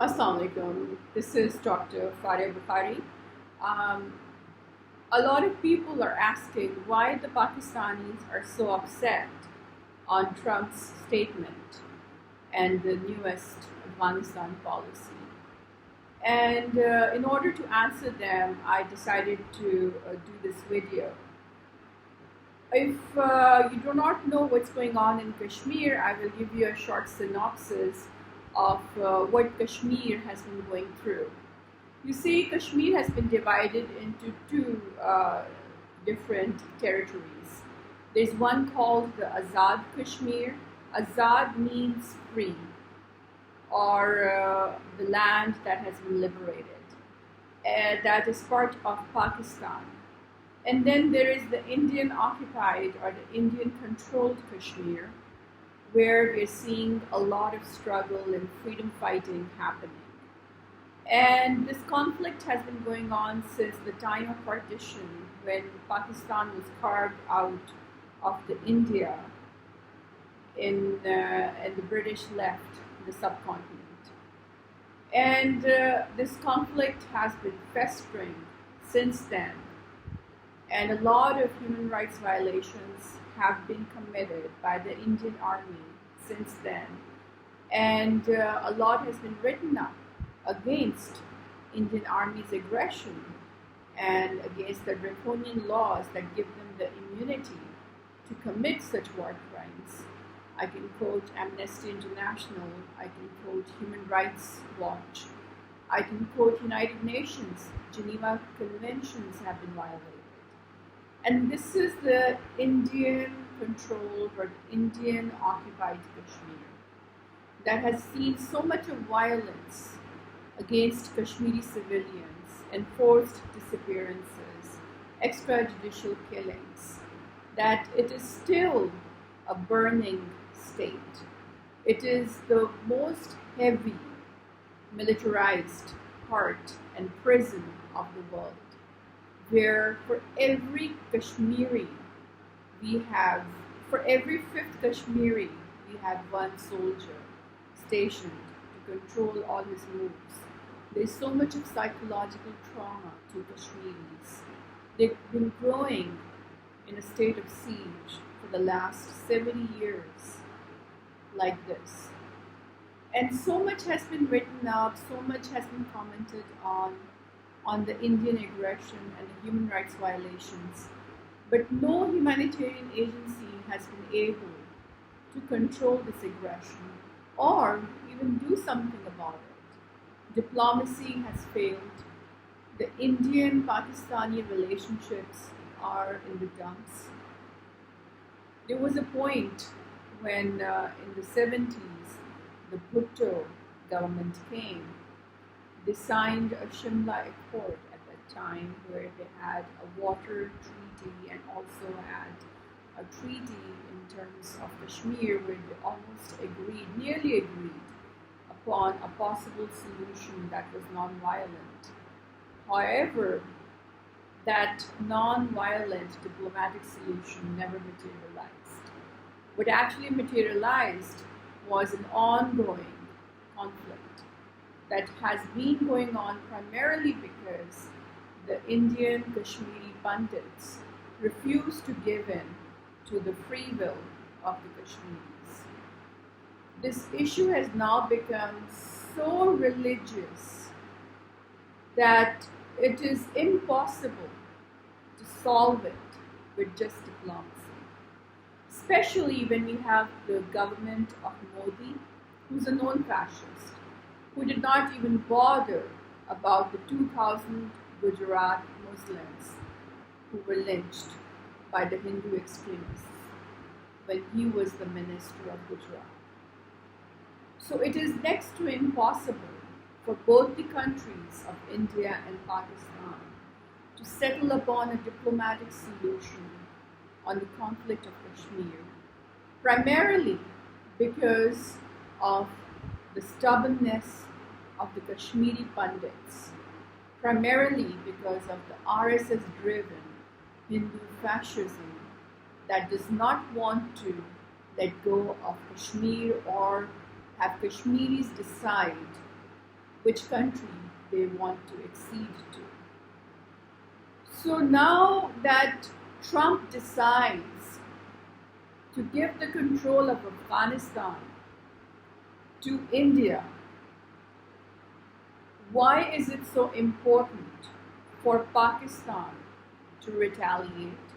Assalamu alaikum. This is Dr. Fariya Bukhari. Um, a lot of people are asking why the Pakistanis are so upset on Trump's statement and the newest Afghanistan policy. And in order to answer them, I decided to do this video. If you do not know what's going on in Kashmir, I will give you a short synopsis of what Kashmir has been going through. You see, Kashmir has been divided into two different territories. There's one called the Azad Kashmir. Azad means free, or the land that has been liberated. That is part of Pakistan. And then there is the Indian occupied or the Indian controlled Kashmir, where we're seeing a lot of struggle and freedom fighting happening. And this conflict has been going on since the time of partition, when Pakistan was carved out of the India and the British left the subcontinent. And this conflict has been festering since then. And a lot of human rights violations have been committed by the Indian Army since then. And a lot has been written up against Indian Army's aggression and against the draconian laws that give them the immunity to commit such war crimes. I can quote Amnesty International, I can quote Human Rights Watch, I can quote United Nations, Geneva Conventions have been violated. And this is the Indian-controlled or Indian occupied Kashmir that has seen so much of violence against Kashmiri civilians, enforced disappearances, extrajudicial killings, that it is still a burning state. It is the most heavy militarized part and prison of the world, where for every Kashmiri for every fifth Kashmiri, we have one soldier stationed to control all his moves. There's so much of psychological trauma to Kashmiris. They've been growing in a state of siege for the last 70 years like this. And so much has been written up, so much has been commented on the Indian aggression and the human rights violations, but no humanitarian agency has been able to control this aggression or even do something about it. Diplomacy has failed. The Indian-Pakistani relationships are in the dumps. There was a point when in the 70s, the Bhutto government came. They signed a Shimla Accord at that time, where they had a water treaty and also had a treaty in terms of Kashmir, where they almost nearly agreed upon a possible solution that was non-violent. However, that non-violent diplomatic solution never materialized. What actually materialized was an ongoing conflict that has been going on primarily because the Indian Kashmiri pundits refuse to give in to the free will of the Kashmiris. This issue has now become so religious that it is impossible to solve it with just diplomacy, especially when we have the government of Modi, who's a known fascist, who did not even bother about the 2,000 Gujarat Muslims who were lynched by the Hindu extremists when he was the minister of Gujarat. So it is next to impossible for both the countries of India and Pakistan to settle upon a diplomatic solution on the conflict of Kashmir, primarily because of the stubbornness of the Kashmiri pundits, primarily because of the RSS-driven Hindu fascism that does not want to let go of Kashmir or have Kashmiris decide which country they want to accede to. So now that Trump decides to give the control of Afghanistan to India, why is it so important for Pakistan to retaliate,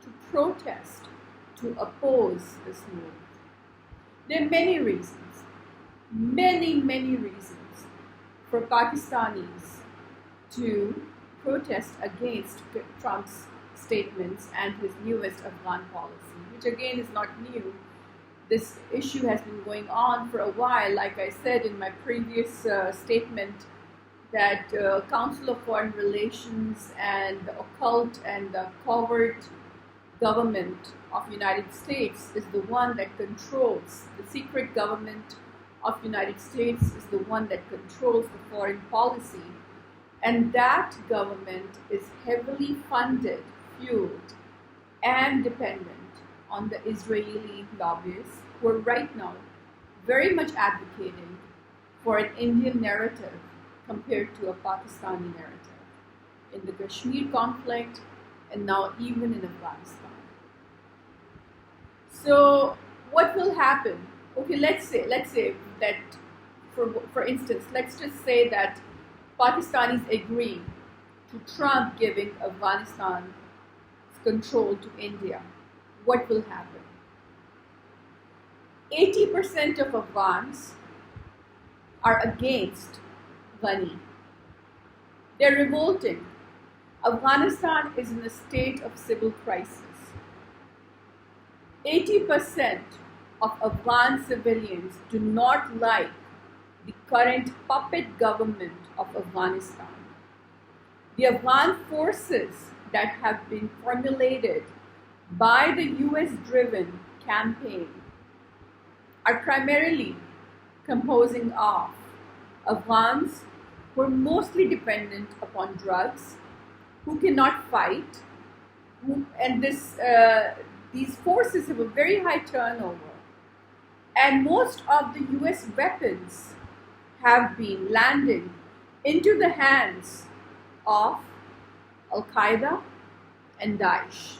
to protest, to oppose this move? There are many reasons, many reasons for Pakistanis to protest against Trump's statements and his newest Afghan policy, which again is not new. This issue has been going on for a while. Like I said in my previous statement, that Council of Foreign Relations and the occult and the covert government of United States is the one that controls, the secret government of United States is the one that controls the foreign policy. And that government is heavily funded, fueled, and dependent on the Israeli lobbyists who are right now very much advocating for an Indian narrative compared to a Pakistani narrative in the Kashmir conflict and now even in Afghanistan. So what will happen? Okay, let's say that for instance, let's just say that Pakistanis agree to Trump giving Afghanistan control to India. What will happen? 80% of Afghans are against Ghani. They're revolting. Afghanistan is in a state of civil crisis. 80% of Afghan civilians do not like the current puppet government of Afghanistan. The Afghan forces that have been formulated by the US-driven campaign are primarily composing of Afghans who are mostly dependent upon drugs, who cannot fight, and these forces have a very high turnover. And most of the US weapons have been landing into the hands of Al-Qaeda and Daesh.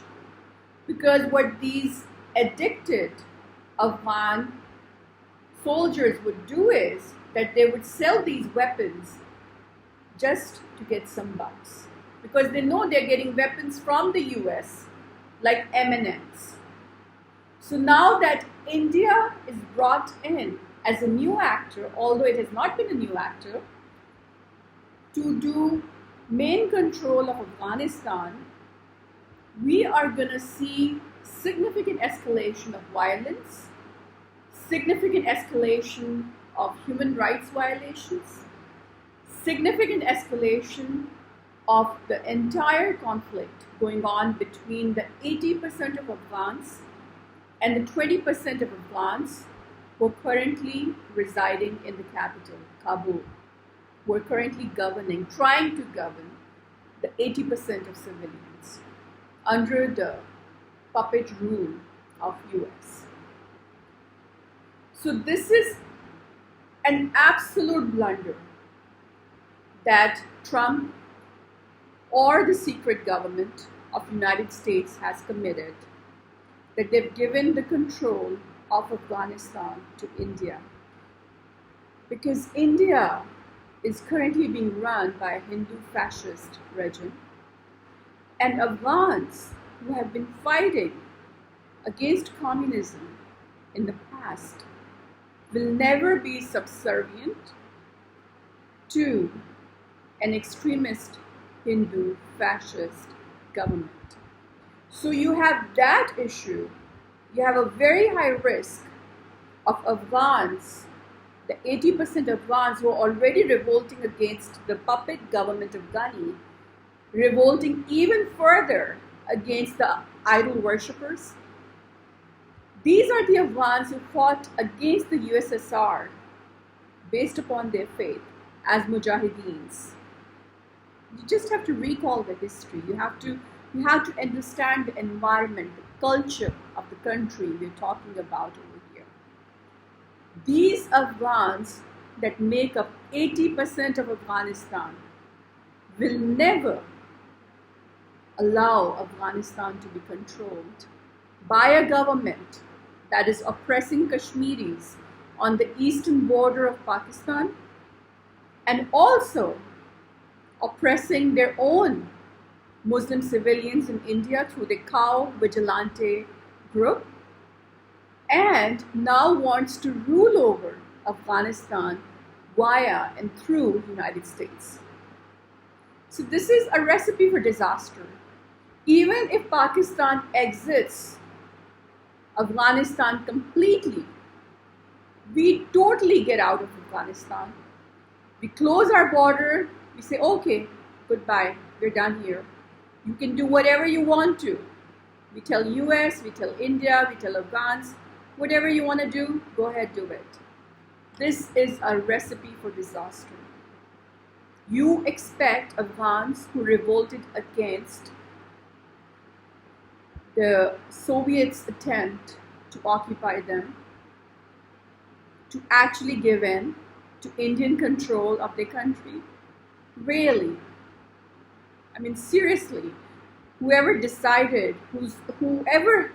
Because what these addicted Afghan soldiers would do is that they would sell these weapons just to get some bucks. Because they know they're getting weapons from the US, like M&Ms. So now that India is brought in as a new actor, although it has not been a new actor, to do main control of Afghanistan, we are going to see significant escalation of violence, significant escalation of human rights violations, significant escalation of the entire conflict going on between the 80% of Afghans and the 20% of Afghans who are currently residing in the capital, Kabul, who are currently trying to govern the 80% of civilians under the puppet rule of US. So this is an absolute blunder that Trump or the secret government of United States has committed, that they've given the control of Afghanistan to India. Because India is currently being run by a Hindu fascist regime, and Afghans who have been fighting against communism in the past will never be subservient to an extremist Hindu fascist government. So you have that issue. You have a very high risk of Afghans, the 80% Afghans who are already revolting against the puppet government of Ghani, revolting even further against the idol worshippers. These are the Afghans who fought against the USSR based upon their faith as mujahideens. You just have to recall the history. You have to understand the environment, the culture of the country we're talking about over here. These Afghans that make up 80% of Afghanistan will never allow Afghanistan to be controlled by a government that is oppressing Kashmiris on the eastern border of Pakistan and also oppressing their own Muslim civilians in India through the Cow Vigilante group, and now wants to rule over Afghanistan via and through the United States. So this is a recipe for disaster. Even if Pakistan exits Afghanistan completely, we totally get out of Afghanistan. We close our border, we say, okay, goodbye, we're done here. You can do whatever you want to. We tell US, we tell India, we tell Afghans, whatever you want to do, go ahead, do it. This is a recipe for disaster. You expect Afghans who revolted against the Soviets' attempt to occupy them to actually give in to Indian control of their country? Really? I mean, seriously, whoever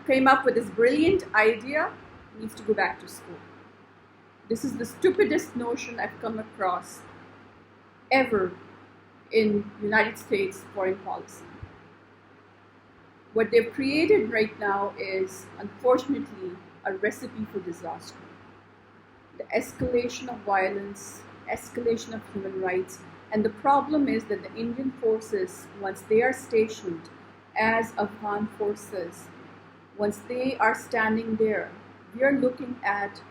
came up with this brilliant idea needs to go back to school. This is the stupidest notion I've come across ever in United States foreign policy. What they've created right now is, unfortunately, a recipe for disaster. The escalation of violence, escalation of human rights, and the problem is that the Indian forces, once they are stationed as Afghan forces, once they are standing there, we are looking at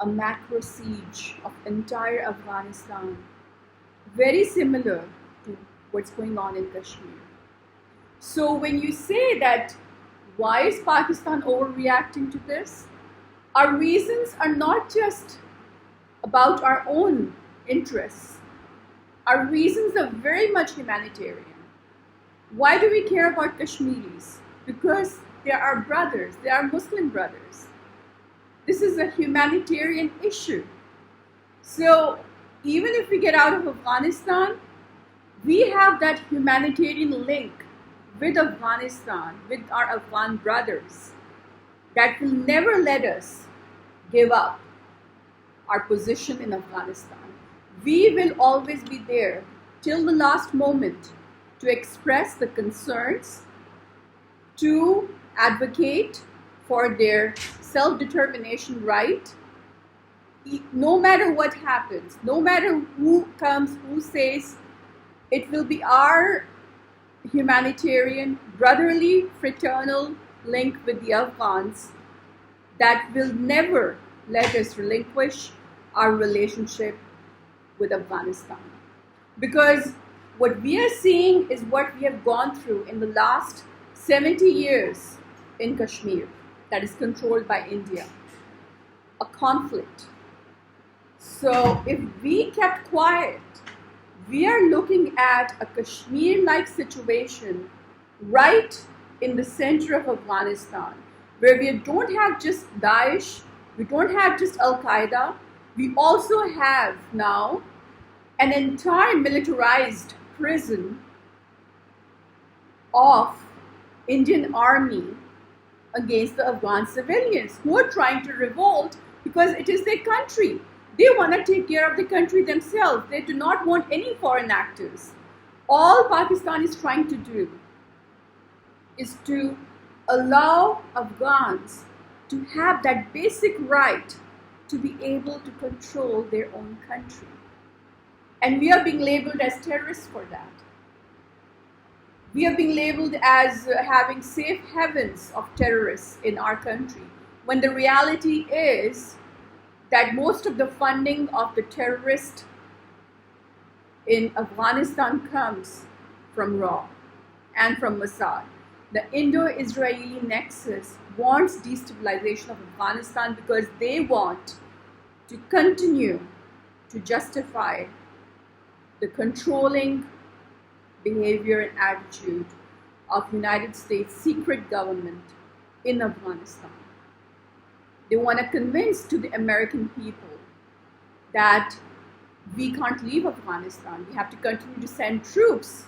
a macro siege of entire Afghanistan, very similar to what's going on in Kashmir. So when you say that, why is Pakistan overreacting to this? Our reasons are not just about our own interests. Our reasons are very much humanitarian. Why do we care about Kashmiris? Because they are our brothers, they are Muslim brothers. This is a humanitarian issue. So even if we get out of Afghanistan, we have that humanitarian link with Afghanistan, with our Afghan brothers, that will never let us give up our position in Afghanistan. We will always be there till the last moment to express the concerns, to advocate for their self-determination right. No matter what happens, no matter who comes, who says, it will be our humanitarian, brotherly, fraternal link with the Afghans that will never let us relinquish our relationship with Afghanistan. Because what we are seeing is what we have gone through in the last 70 years in Kashmir, that is controlled by India. A conflict. So if we kept quiet, we are looking at a Kashmir-like situation right in the center of Afghanistan, where we don't have just Daesh, we don't have just Al-Qaeda, we also have now an entire militarized prison of Indian army against the Afghan civilians who are trying to revolt because it is their country. They want to take care of the country themselves. They do not want any foreign actors. All Pakistan is trying to do is to allow Afghans to have that basic right to be able to control their own country. And we are being labeled as terrorists for that. We are being labeled as having safe havens of terrorists in our country, when the reality is that most of the funding of the terrorists in Afghanistan comes from RAW and from Mossad. The Indo-Israeli nexus wants destabilization of Afghanistan because they want to continue to justify the controlling behavior and attitude of United States secret government in Afghanistan. They want to convince to the American people that we can't leave Afghanistan. We have to continue to send troops,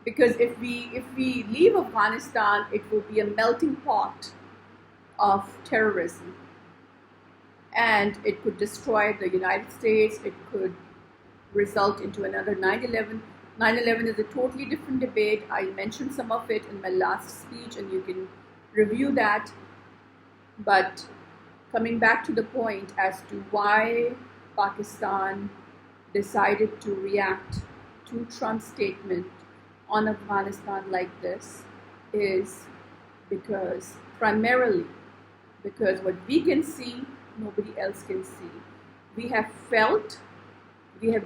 because if we leave Afghanistan, it will be a melting pot of terrorism, and it could destroy the United States. It could result into another 9/11. 9/11 is a totally different debate. I mentioned some of it in my last speech, and you can review that. But coming back to the point as to why Pakistan decided to react to Trump's statement on Afghanistan like this is primarily because what we can see, nobody else can see. We have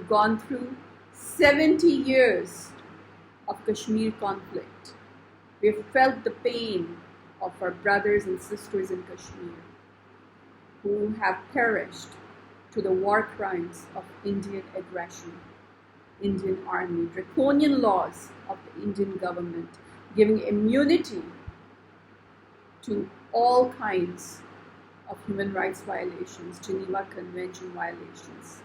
gone through 70 years of Kashmir conflict. We have felt the pain of our brothers and sisters in Kashmir who have perished to the war crimes of Indian aggression, Indian army, draconian laws of the Indian government, giving immunity to all kinds of human rights violations, Geneva Convention violations.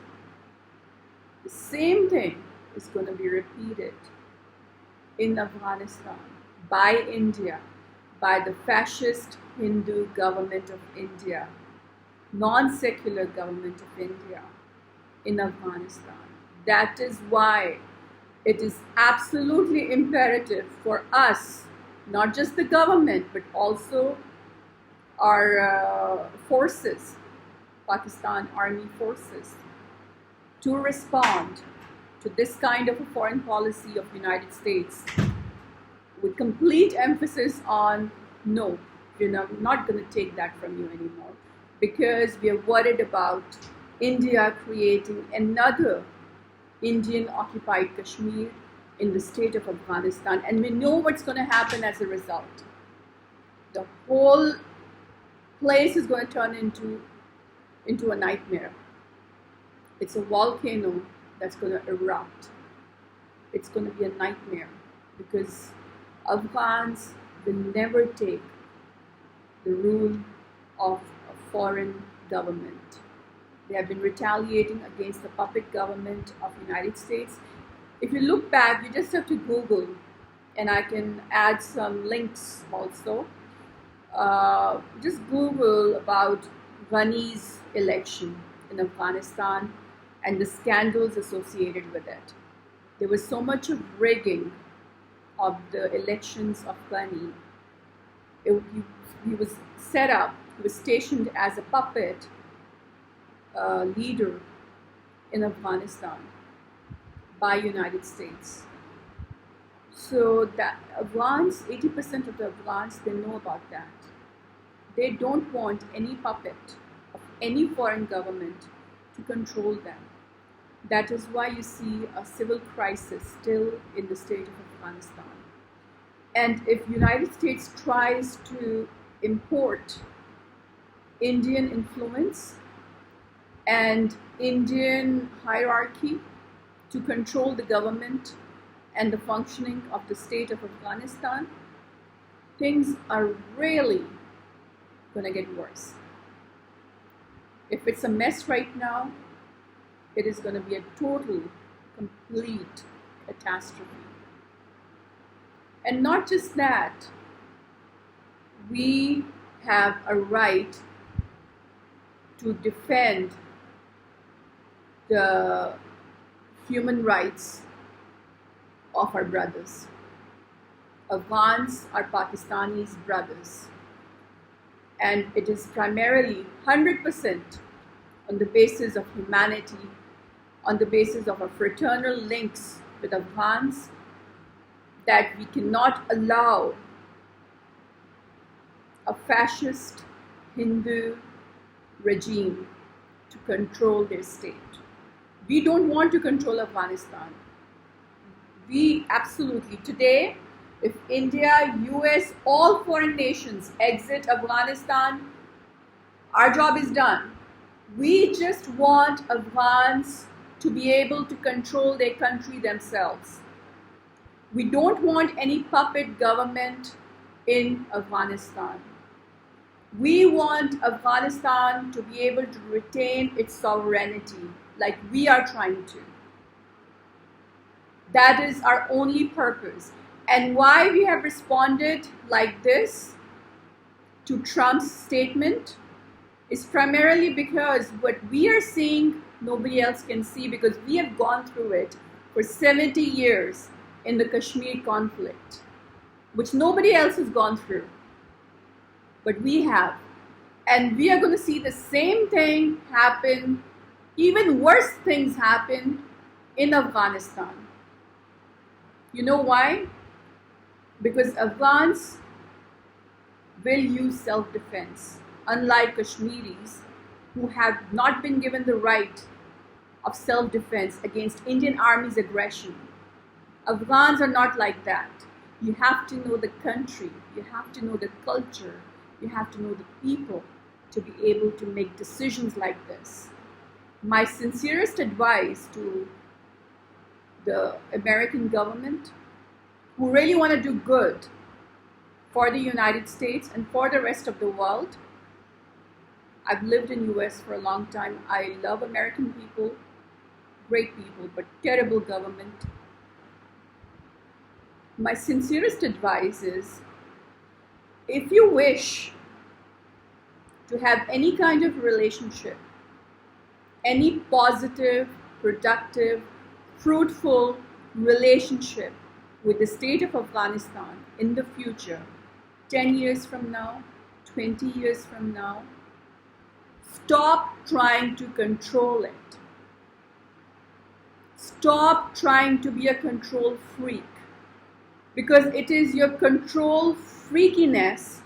The same thing is going to be repeated in Afghanistan by India, by the fascist Hindu government of India, non-secular government of India in Afghanistan. That is why it is absolutely imperative for us, not just the government, but also our forces, Pakistan Army forces, to respond to this kind of a foreign policy of the United States with complete emphasis on no, we're not going to take that from you anymore, because we are worried about India creating another Indian occupied Kashmir in the state of Afghanistan, and we know what's going to happen as a result. The whole place is going to turn into a nightmare. It's a volcano that's going to erupt. It's going to be a nightmare because Afghans will never take the rule of a foreign government. They have been retaliating against the puppet government of the United States. If you look back, you just have to Google, and I can add some links also. Just Google about Ghani's election in Afghanistan and the scandals associated with it. There was so much of rigging of the elections of Ghani. He was set up, he was stationed as a puppet leader in Afghanistan by United States. So that Afghans, 80% of the Afghans, they know about that. They don't want any puppet of any foreign government to control them. That is why you see a civil crisis still in the state of Afghanistan. And if United States tries to import Indian influence and Indian hierarchy to control the government and the functioning of the state of Afghanistan, things are really going to get worse. If it's a mess right now, it is going to be a total, complete catastrophe. And not just that, we have a right to defend the human rights of our brothers. Afghans are Pakistanis' brothers. And it is primarily 100% on the basis of humanity, on the basis of our fraternal links with Afghans, that we cannot allow a fascist Hindu regime to control their state. We don't want to control Afghanistan. We absolutely, today, if India, US, all foreign nations exit Afghanistan, our job is done. We just want Afghans to be able to control their country themselves. We don't want any puppet government in Afghanistan. We want Afghanistan to be able to retain its sovereignty like we are trying to. That is our only purpose. And why we have responded like this to Trump's statement is primarily because what we are seeing, nobody else can see, because we have gone through it for 70 years in the Kashmir conflict, which nobody else has gone through. But we have. And we are going to see the same thing happen, even worse things happen in Afghanistan. You know why? Because Afghans will use self-defense, unlike Kashmiris who have not been given the right of self-defense against Indian Army's aggression. Afghans are not like that. You have to know the country, you have to know the culture, you have to know the people to be able to make decisions like this. My sincerest advice to the American government, who really want to do good for the United States and for the rest of the world. I've lived in US for a long time. I love American people, great people, but terrible government. My sincerest advice is, if you wish to have any kind of relationship, any positive, productive, fruitful relationship with the state of Afghanistan in the future, 10 years from now, 20 years from now, stop trying to control it. Stop trying to be a control freak, because it is your control freakiness.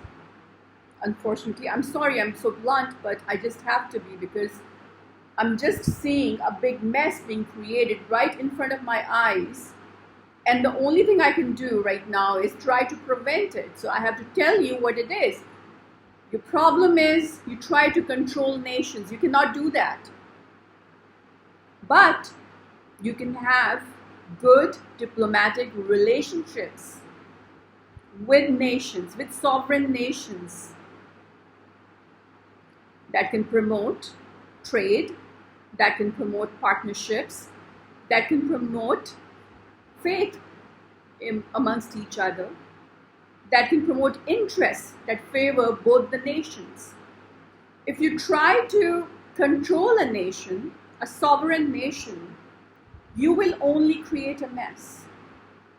Unfortunately, I'm sorry I'm so blunt, but I just have to be, because I'm just seeing a big mess being created right in front of my eyes. And the only thing I can do right now is try to prevent it. So I have to tell you what it is. Your problem is you try to control nations. You cannot do that. But you can have good diplomatic relationships with nations, with sovereign nations that can promote trade, that can promote partnerships, that can promote faith amongst each other, that can promote interests that favor both the nations. If you try to control a nation, a sovereign nation, you will only create a mess.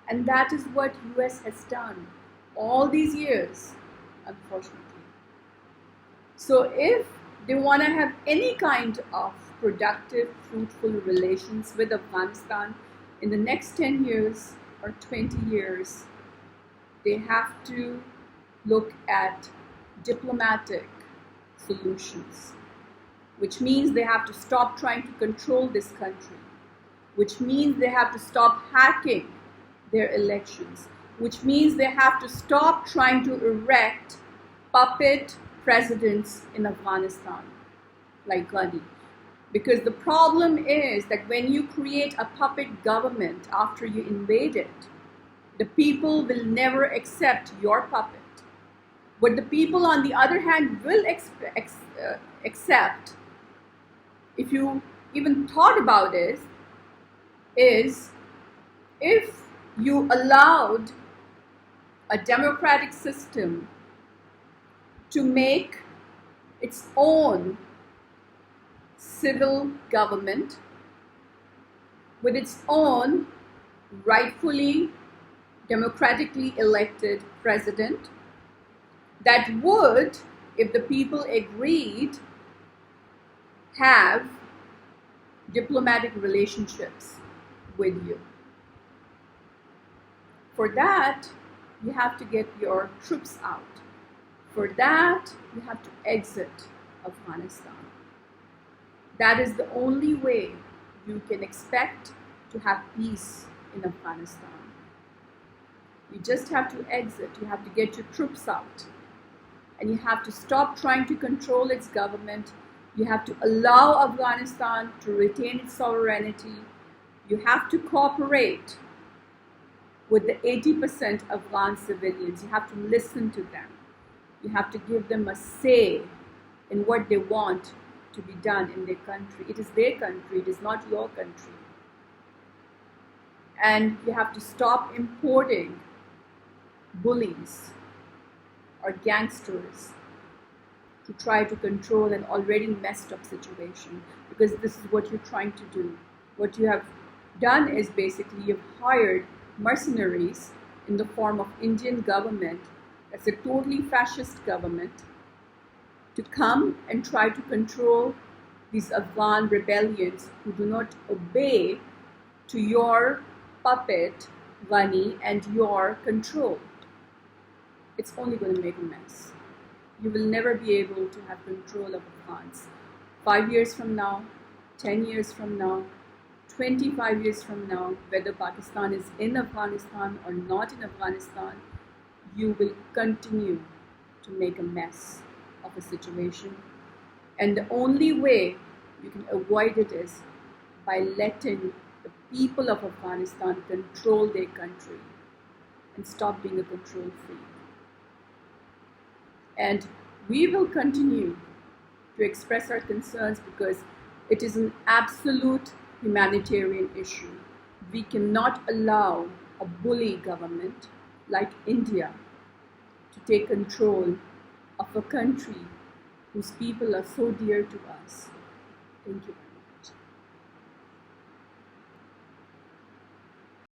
And that is what US has done all these years, unfortunately. So if they want to have any kind of productive, fruitful relations with Afghanistan in the next 10 years or 20 years, they have to look at diplomatic solutions, which means they have to stop trying to control this country, which means they have to stop hacking their elections, which means they have to stop trying to erect puppet presidents in Afghanistan, like Ghani. Because the problem is that when you create a puppet government after you invade it, the people will never accept your puppet. What the people, on the other hand, will accept, if you even thought about it, is if you allowed a democratic system to make its own civil government with its own rightfully democratically elected president, that would, if the people agreed, have diplomatic relationships with you. For that, you have to get your troops out. For that, you have to exit Afghanistan. That is the only way you can expect to have peace in Afghanistan. You just have to exit. You have to get your troops out. And you have to stop trying to control its government. You have to allow Afghanistan to retain its sovereignty. You have to cooperate with the 80% Afghan civilians. You have to listen to them. You have to give them a say in what they want to be done in their country. It is their country, it is not your country. And you have to stop importing bullies or gangsters to try to control an already messed up situation, because this is what you're trying to do. What you have done is basically you've hired mercenaries in the form of Indian government, that's a totally fascist government, to come and try to control these Afghan rebellions who do not obey to your puppet, Ghani, and your control. It's only going to make a mess. You will never be able to have control of Afghans. 5 years from now, 10 years from now, 25 years from now, whether Pakistan is in Afghanistan or not in Afghanistan, you will continue to make a mess of a situation. And the only way you can avoid it is by letting the people of Afghanistan control their country and stop being a control freak. And we will continue to express our concerns because it is an absolute humanitarian issue. We cannot allow a bully government like India to take control of a country whose people are so dear to us. Thank you.